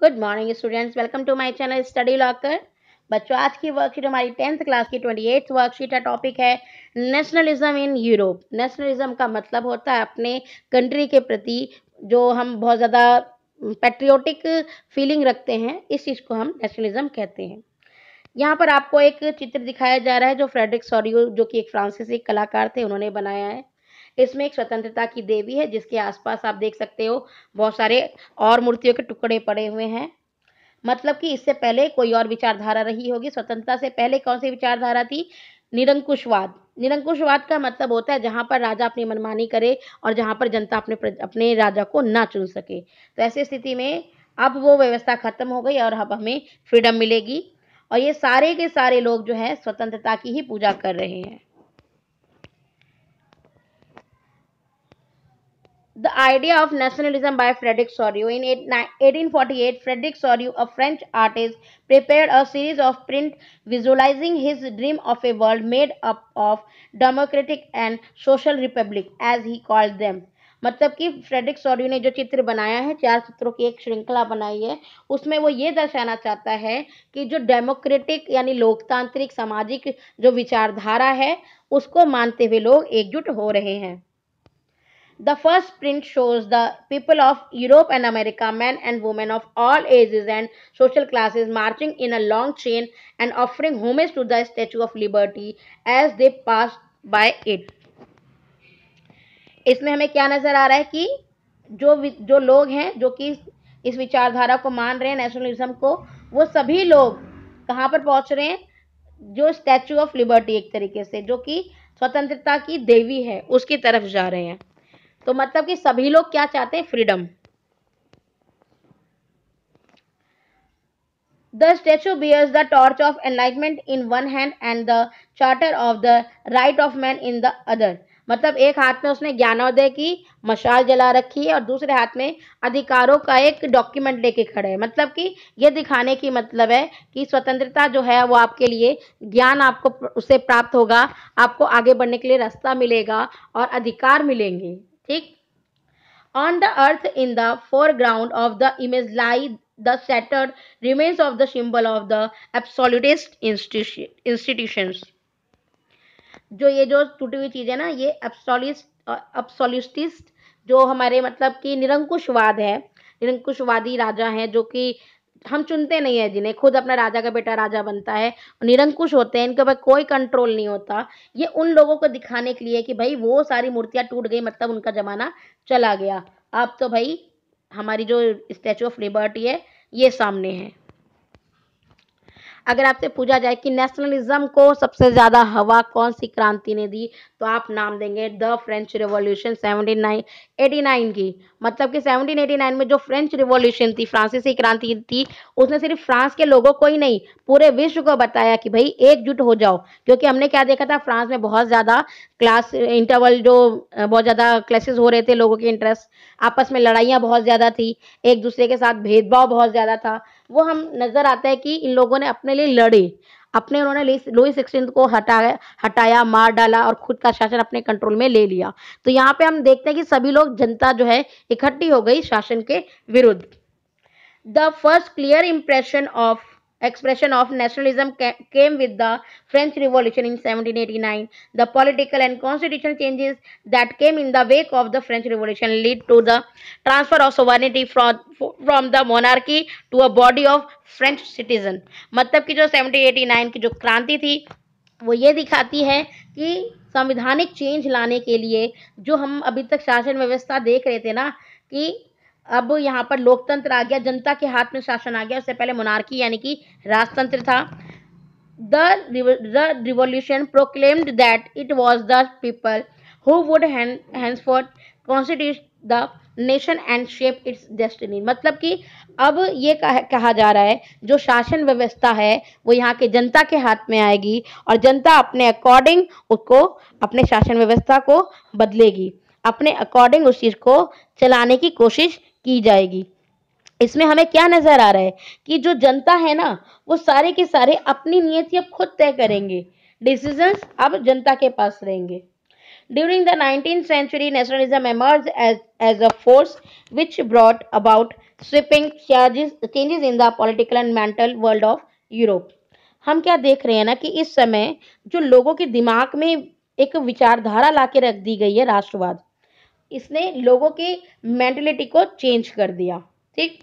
Good morning students, welcome to my channel Study Locker. बच्चों, आज की वर्कशीट हमारी 10th क्लास की 28th वर्कशीट का टॉपिक है नेशनलिज्म इन यूरोप। नेशनलिज्म का मतलब होता है अपने कंट्री के प्रति जो हम बहुत ज़्यादा पैट्रियोटिक फीलिंग रखते हैं, इस चीज़ को हम नेशनलिज्म कहते हैं। यहाँ पर आपको एक चित्र दिखाया जा रहा है जो फ्रेडरिक सोरियो, जो कि एक फ्रांसीसी कलाकार थे, उन्होंने बनाया है। इसमें एक स्वतंत्रता की देवी है जिसके आसपास आप देख सकते हो बहुत सारे और मूर्तियों के टुकड़े पड़े हुए हैं। मतलब कि इससे पहले कोई और विचारधारा रही होगी। स्वतंत्रता से पहले कौन सी विचारधारा थी? निरंकुशवाद। निरंकुशवाद का मतलब होता है जहां पर राजा अपनी मनमानी करे और जहां पर जनता अपने राजा को ना चुन सके। तो ऐसी स्थिति में अब वो व्यवस्था खत्म हो गई और अब हमें फ्रीडम मिलेगी, और ये सारे के सारे लोग जो है स्वतंत्रता की ही पूजा कर रहे हैं। The idea of nationalism by Frédéric Soriot. In 1848, Frédéric Soriot, a French artist, prepared a series of prints visualizing his dream of a world made up of democratic and social republic, as he called them. मतलब कि Frederick Sorio ने जो चित्र बनाया है, 4 चित्रों की एक श्रृंखला बनाई है, उसमें वो ये दर्शाना चाहता है कि जो डेमोक्रेटिक यानी लोकतांत्रिक सामाजिक जो विचारधारा है, उसको मानते हुए लोग एकजुट हो रहे हैं। The first print shows the people of Europe and America, men and women of all ages and social classes, marching in a long chain and offering homage to the Statue of Liberty as they passed by it. इसमें हमें क्या नजर आ रहा है कि जो लोग हैं जो कि इस विचारधारा को मान रहे हैं, नेशनलिज्म को, वो सभी लोग कहाँ पर पहुंच रहे हैं? जो स्टैचू ऑफ लिबर्टी, एक तरीके से जो कि स्वतंत्रता की देवी है, उसकी तरफ जा रहे हैं। तो मतलब कि सभी लोग क्या चाहते हैं? Freedom. The statue bears the torch of enlightenment in one hand and the charter of the right of man in the other. मतलब एक हाथ में उसने ज्ञानोदय की मशाल जला रखी है और दूसरे हाथ में अधिकारों का एक डॉक्यूमेंट लेके खड़े हैं। मतलब कि ये दिखाने की मतलब है कि स्वतंत्रता जो है वो आपके लिए, ज्ञान आपको उससे प्राप्त होगा, आपको आगे बढ़ने के लिए रास्ता मिलेगा और अधिकार मिलेंगे। ठीक। On the earth, in the foreground of the image, lie the shattered remains of the symbol of the absolutist institutions. जो ये जो टूटी हुई चीज है ना, ये एब्सोल्यूटिस्ट जो हमारे मतलब कि निरंकुशवाद है, निरंकुशवादी राजा हैं जो कि हम चुनते नहीं है, जिन्हें खुद अपना राजा का बेटा राजा बनता है, निरंकुश होते हैं, इनके ऊपर कोई कंट्रोल नहीं होता। ये उन लोगों को दिखाने के लिए कि भाई वो सारी मूर्तियां टूट गई, मतलब उनका जमाना चला गया। अब तो भाई हमारी जो स्टैचू ऑफ लिबर्टी है ये सामने है। अगर आपसे पूछा जाए कि नेशनलिज्म को सबसे ज्यादा हवा कौन सी क्रांति ने दी, तो आप नाम देंगे द फ्रेंच रिवॉल्यूशन 1789 की। मतलब कि 1789 में जो फ्रेंच रिवॉल्यूशन थी, फ्रांसीसी क्रांति थी, उसने सिर्फ फ्रांस के लोगों को ही नहीं, पूरे विश्व को बताया कि भाई एकजुट हो जाओ। क्योंकि हमने क्या देखा था, फ्रांस में बहुत ज्यादा क्लास इंटरवल, जो बहुत ज्यादा क्लासेस हो रहे थे, लोगों के इंटरेस्ट, आपस में लड़ाइयाँ बहुत ज्यादा थी, एक दूसरे के साथ भेदभाव बहुत ज्यादा था। वो हम नजर आता है कि इन लोगों ने अपने लिए लड़े, उन्होंने लुई 16 को हटाया, मार डाला और खुद का शासन अपने कंट्रोल में ले लिया। तो यहाँ पे हम देखते हैं कि सभी लोग, जनता जो है इकट्ठी हो गई शासन के विरुद्ध। The first clear expression of nationalism came with the French Revolution in 1789. The political and constitutional changes that came in the wake of the French Revolution led to the transfer of sovereignty from the monarchy to a body of French citizen. मतलब कि जो 1789 की जो क्रांति थी वो ये दिखाती है कि संविधानिक चेंज लाने के लिए, जो हम अभी तक शासन व्यवस्था देख रहे थे ना, कि अब यहाँ पर लोकतंत्र आ गया, जनता के हाथ में शासन आ गया। उससे पहले मोनार्की यानी कि राजतंत्र था। The revolution proclaimed that it was the people who would henceforth constitute the nation and shape it's destiny. मतलब कि अब ये कहा जा रहा है जो शासन व्यवस्था है वो यहाँ के जनता के हाथ में आएगी और जनता अपने अकॉर्डिंग उसको, अपने शासन व्यवस्था को बदलेगी, अपने अकॉर्डिंग उस चीज को चलाने की कोशिश की जाएगी। इसमें हमें क्या नजर आ रहा है कि जो जनता है ना, वो सारे के सारे अपनी नियति अब खुद तय करेंगे, डिसीजंस अब जनता के पास रहेंगे। During the 19th century, nationalism emerged as a force which brought about sweeping changes in the political and mental world of Europe. हम क्या देख रहे हैं ना कि इस समय जो लोगों के दिमाग में एक विचारधारा लाके रख दी गई है राष्ट्रवाद, इसने लोगों की मेंटेलिटी को चेंज कर दिया। ठीक।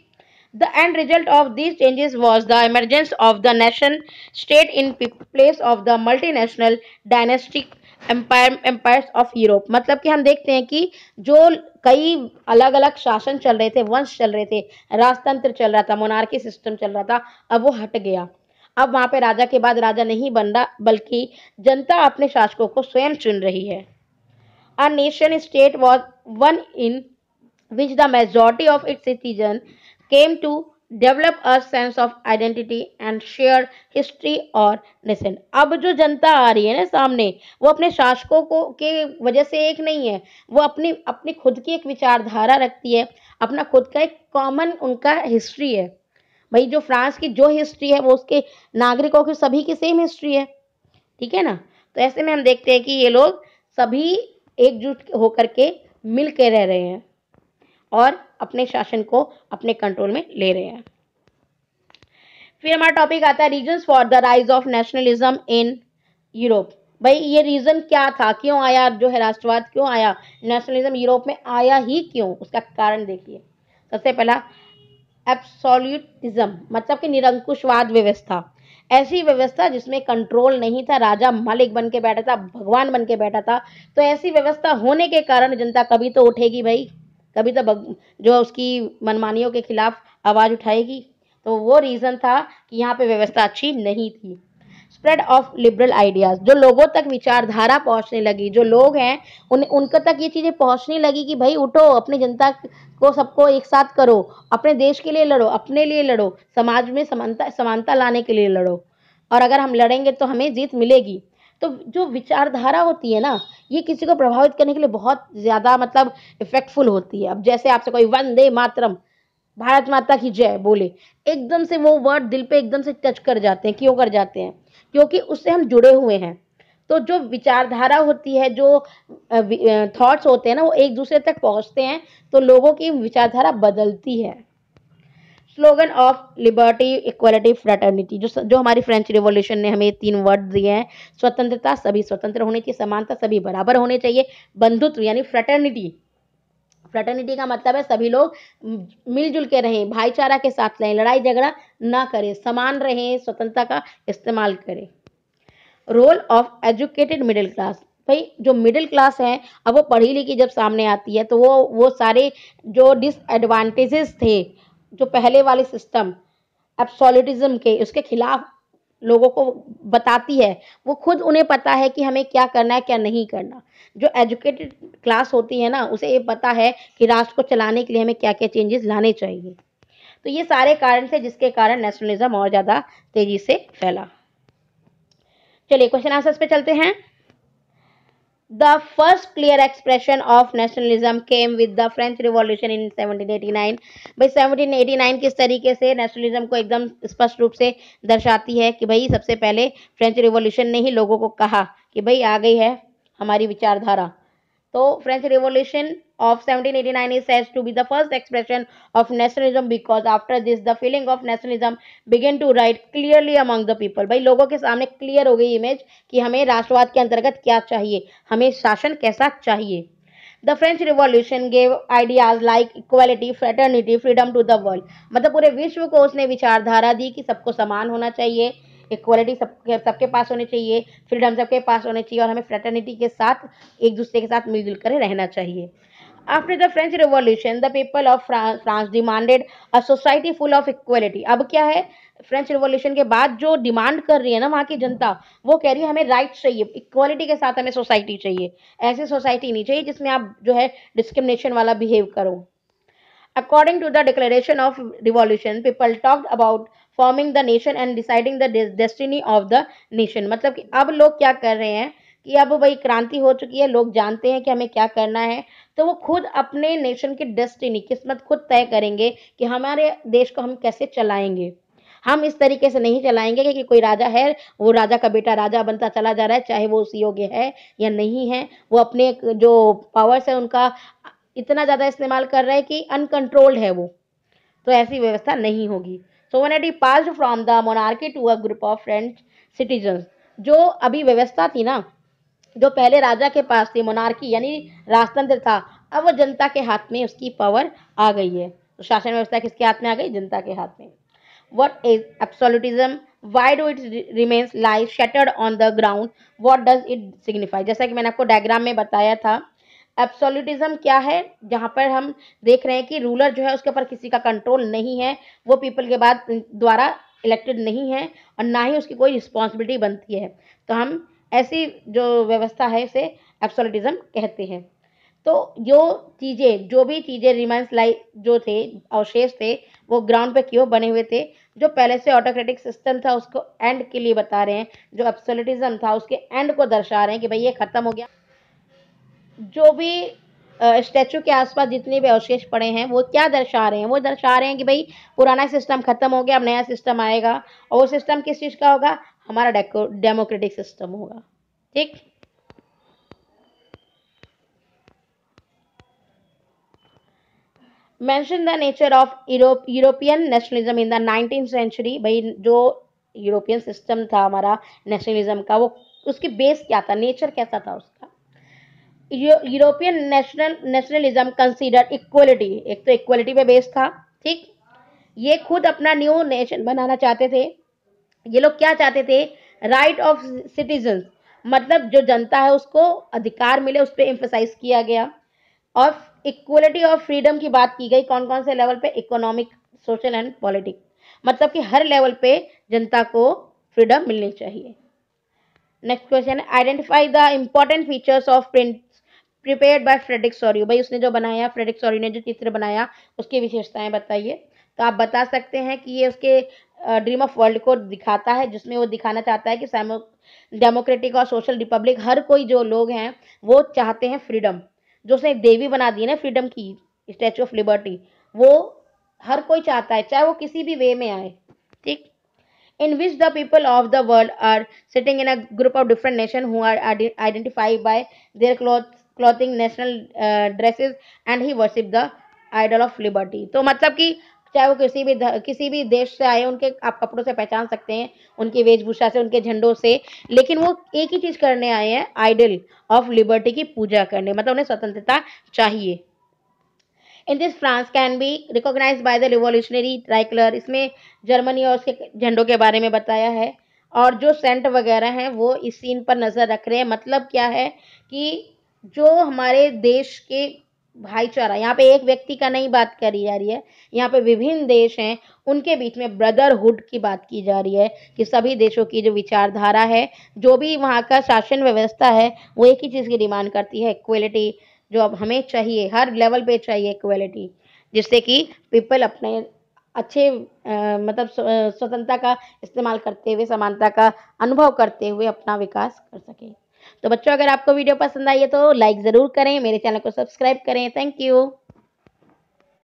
The end result of these changes was the emergence of the nation state in place of the multinational dynastic empires of Europe. मतलब कि हम देखते हैं कि जो कई अलग अलग शासन चल रहे थे, वंश चल रहे थे, राजतंत्र चल रहा था, मोनार्की सिस्टम चल रहा था, अब वो हट गया। अब वहां पे राजा के बाद राजा नहीं बन रहा, बल्कि जनता अपने शासकों को स्वयं चुन रही है। A nation state was one in which the majority of its citizens came to develop a sense of identity and shared history और nation। अब जो जनता आ रही है ना सामने, वो अपने शासकों को के वजह से एक नहीं है, वो अपनी अपनी खुद की एक विचारधारा रखती है, अपना खुद का एक कॉमन उनका हिस्ट्री है। भाई जो फ्रांस की जो हिस्ट्री है वो उसके नागरिकों की सभी की सेम हिस्ट्री है। ठीक है ना। तो ऐसे में हम देखते हैं कि ये लोग सभी एकजुट होकर के मिल के रह रहे हैं और अपने शासन को अपने कंट्रोल में ले रहे हैं। फिर हमारा टॉपिक आता है reasons for the rise of nationalism in Europe. भाई ये रीजन क्या था, क्यों आया जो है राष्ट्रवाद, क्यों आया नेशनलिज्म यूरोप में, आया ही क्यों, उसका कारण देखिए। सबसे पहला एब्सोल्यूटिज्म, मतलब कि निरंकुशवाद व्यवस्था। ऐसी व्यवस्था जिसमें कंट्रोल नहीं था, राजा मालिक बन के बैठा था, भगवान बन के बैठा था। तो ऐसी व्यवस्था होने के कारण जनता कभी तो उठेगी भाई, कभी तो जो उसकी मनमानियों के खिलाफ आवाज उठाएगी। तो वो रीजन था कि यहाँ पे व्यवस्था अच्छी नहीं थी। स्प्रेड ऑफ लिबरल आइडियाज, जो लोगों तक विचारधारा पहुंचने लगी, जो लोग हैं उनके तक ये चीजें पहुंचने लगी कि भाई उठो, अपनी जनता को सबको एक साथ करो, अपने देश के लिए लड़ो, अपने लिए लड़ो, समाज में समानता समानता लाने के लिए लड़ो, और अगर हम लड़ेंगे तो हमें जीत मिलेगी। तो जो विचारधारा होती है ना, ये किसी को प्रभावित करने के लिए बहुत ज्यादा मतलब इफेक्टफुल होती है। अब जैसे आपसे कोई वंदे मातरम, भारत माता की जय बोले, एकदम से वो वर्ड दिल पे एकदम से टच कर जाते हैं। क्यों कर जाते हैं? क्योंकि उससे हम जुड़े हुए हैं। तो जो विचारधारा होती है, जो थॉट्स होते हैं ना, वो एक दूसरे तक पहुंचते हैं, तो लोगों की विचारधारा बदलती है। Slogan of liberty, equality, fraternity, जो हमारी फ्रेंच रिवॉल्यूशन ने हमें 3 वर्ड दिए हैं। स्वतंत्रता, सभी स्वतंत्र होने चाहिए, समानता, सभी बराबर होने चाहिए, बंधुत्व यानी फ्रेटर्निटी, फ्रेटर्निटी का मतलब है सभी लोग मिलजुल के रहें, भाईचारा के साथ रहें, लड़ाई झगड़ा ना करें, समान रहें, स्वतंत्रता का इस्तेमाल करें। Role of educated middle class, भाई जो मिडिल क्लास है, अब वो पढ़ी लिखी जब सामने आती है तो वो सारे जो डिसएडवांटेजेस थे, जो पहले वाले सिस्टम एब्सोल्यूटिज्म के, उसके खिलाफ लोगों को बताती है। वो खुद उन्हें पता है कि हमें क्या करना है, क्या नहीं करना। जो एजुकेटेड क्लास होती है ना, उसे ये पता है कि राष्ट्र को चलाने के लिए हमें क्या क्या चेंजेस लाने चाहिए। तो ये सारे कारण थे जिसके कारण नेशनलिज्म और ज़्यादा तेजी से फैला। चलिए क्वेश्चन आंसर्स पे चलते हैं। The first clear expression of nationalism came with the French Revolution in 1789। भाई 1789 किस तरीके से नेशनलिज्म को एकदम स्पष्ट रूप से दर्शाती है कि भाई सबसे पहले फ्रेंच रिवॉल्यूशन ने ही लोगों को कहा कि भाई आ गई है हमारी विचारधारा। तो French revolution of 1789 is said to be the first expression of nationalism because after this the feeling of nationalism began to rise clearly among the people। भाई लोगों के सामने क्लियर हो गई इमेज कि हमें राष्ट्रवाद के अंतर्गत क्या चाहिए, हमें शासन कैसा चाहिए। The French Revolution gave ideas like equality, fraternity, freedom to the world। मतलब पूरे विश्व को उसने विचारधारा दी कि सबको समान होना चाहिए, इक्वालिटी सबके पास होनी चाहिए, फ्रीडम सबके पास होनी चाहिए, और हमें फ्रेटर्निटी के साथ एक दूसरे के साथ मिलजुल कर रहना चाहिए। After the French Revolution, the people of France demanded a society full of equality। अब क्या है, फ्रेंच रिवॉल्यूशन के बाद जो डिमांड कर रही है ना वहाँ की जनता, वो कह रही है हमें राइट्स चाहिए, इक्वालिटी के साथ हमें सोसाइटी चाहिए। ऐसी सोसाइटी नहीं चाहिए जिसमें आप जो है डिस्क्रिमिनेशन वाला बिहेव करो। According to the Declaration of Revolution, people talked about forming the nation and deciding the destiny of the nation। मतलब कि अब लोग क्या कर रहे हैं कि अब भाई क्रांति हो चुकी है, लोग जानते हैं कि हमें क्या करना है, तो वो खुद अपने नेशन की डेस्टिनी, किस्मत खुद तय करेंगे कि हमारे देश को हम कैसे चलाएंगे। हम इस तरीके से नहीं चलाएंगे कि कोई राजा है, वो राजा का बेटा राजा बनता चला जा रहा है, चाहे वो उस योग्य है या नहीं है, वो अपने जो पावर्स है उनका इतना ज़्यादा इस्तेमाल कर रहा है कि अनकंट्रोल्ड है वो। तो ऐसी व्यवस्था नहीं होगी। Sovereignty passed from the monarchy to a group of French citizen. जो अभी व्यवस्था थी ना, जो पहले राजा के पास थी, मोनार्की यानी राजतंत्र था, अब वो जनता के हाथ में उसकी पावर आ गई है। तो शासन व्यवस्था किसके हाथ में आ गई? जनता के हाथ में। What is absolutism? Why do it remains lie shattered on the ground? What does it signify? जैसा कि मैंने आपको डायग्राम में बताया था, एब्सोल्यूटिज्म क्या है? जहां पर हम देख रहे हैं कि रूलर जो है उसके ऊपर किसी का कंट्रोल नहीं है, वो पीपल के बाद द्वारा इलेक्टेड नहीं है और ना ही उसकी कोई रिस्पॉन्सिबिलिटी बनती है। तो हम ऐसी जो व्यवस्था है इसे एब्सोल्यूटिज्म कहते हैं। तो जो भी चीजें रिमाइंस लाइक जो थे, अवशेष थे, वो ग्राउंड पे क्यों बने हुए थे? जो पहले से ऑटोक्रेटिक सिस्टम था उसको एंड के लिए बता रहे हैं, जो एब्सोल्यूटिज्म था उसके एंड को दर्शा रहे हैं कि भाई ये खत्म हो गया। जो भी स्टैचू के आसपास जितने भी अवशेष पड़े हैं वो क्या दर्शा रहे हैं? वो दर्शा रहे हैं कि भाई पुराना सिस्टम खत्म हो गया, अब नया सिस्टम आएगा। और वो सिस्टम किस चीज का होगा? हमारा डेमोक्रेटिक सिस्टम होगा। ठीक। Mention the nature of European nationalism in the 19th century. भाई जो यूरोपियन सिस्टम था हमारा नेशनलिज्म का, वो उसकी बेस क्या था, नेचर कैसा था उसका? यूरोपियन नेशनलिज्म कंसीडर इक्वलिटी, एक तो इक्वलिटी पे बेस था। ठीक। ये खुद अपना न्यू नेशन बनाना चाहते थे। ये लोग क्या चाहते थे? राइट ऑफ सिटीजन, मतलब जो जनता है उसको अधिकार मिले, उस पर एम्फोसाइज किया गया। और इक्वलिटी ऑफ फ्रीडम की बात की गई। कौन कौन से लेवल पे? इकोनॉमिक, सोशल एंड पॉलिटिक, मतलब कि हर लेवल पे जनता को फ्रीडम मिलनी चाहिए। Next question, identify the important features of print prepared by Frederick Sorrieu. भाई उसने जो बनाया, फ्रेडरिक सॉरियो ने जो चित्र बनाया, उसकी विशेषताएं बताइए। तो आप बता सकते हैं कि ये उसके ड्रीम ऑफ वर्ल्ड को दिखाता है, जिसमें वो दिखाना चाहता है कि डेमोक्रेटिक और सोशल रिपब्लिक, हर कोई जो लोग हैं वो चाहते हैं फ्रीडम। जो उसने एक देवी बना दी ना फ्रीडम की, स्टैचू ऑफ लिबर्टी, वो हर कोई चाहता है, चाहे वो किसी भी वे में आए। ठीक। in which the people of the world are sitting in a group of different nations who are identified by their clothing, national dresses, and he worship the idol of liberty। तो मतलब कि चाहे वो किसी भी देश से आए, उनके आप कपड़ों से पहचान सकते हैं, उनकी वेशभूषा से, उनके झंडों से, लेकिन वो एक ही चीज करने आए हैं, आइडल ऑफ लिबर्टी की पूजा करने, मतलब उन्हें स्वतंत्रता चाहिए। In this France can be recognize by the revolutionary tricolour. इसमें जर्मनी और उसके झंडों के बारे में बताया है। और जो सेंट वगैरह हैं वो इस सीन पर नजर रख रहे हैं। मतलब क्या है कि जो हमारे देश के भाईचारा, यहाँ पे एक व्यक्ति का नहीं बात करी जा रही है, यहाँ पे विभिन्न देश हैं, उनके बीच में ब्रदरहुड की बात की जा रही है कि सभी देशों की जो विचारधारा है, जो भी वहाँ का शासन व्यवस्था है, वो एक ही चीज की डिमांड करती है, इक्वलिटी। जो अब हमें चाहिए, हर लेवल पे चाहिए इक्वलिटी, जिससे कि पीपल अपने अच्छे मतलब स्वतंत्रता का इस्तेमाल करते हुए, समानता का अनुभव करते हुए अपना विकास कर सके। तो बच्चों, अगर आपको वीडियो पसंद आई है तो लाइक ज़रूर करें, मेरे चैनल को सब्सक्राइब करें। Thank you.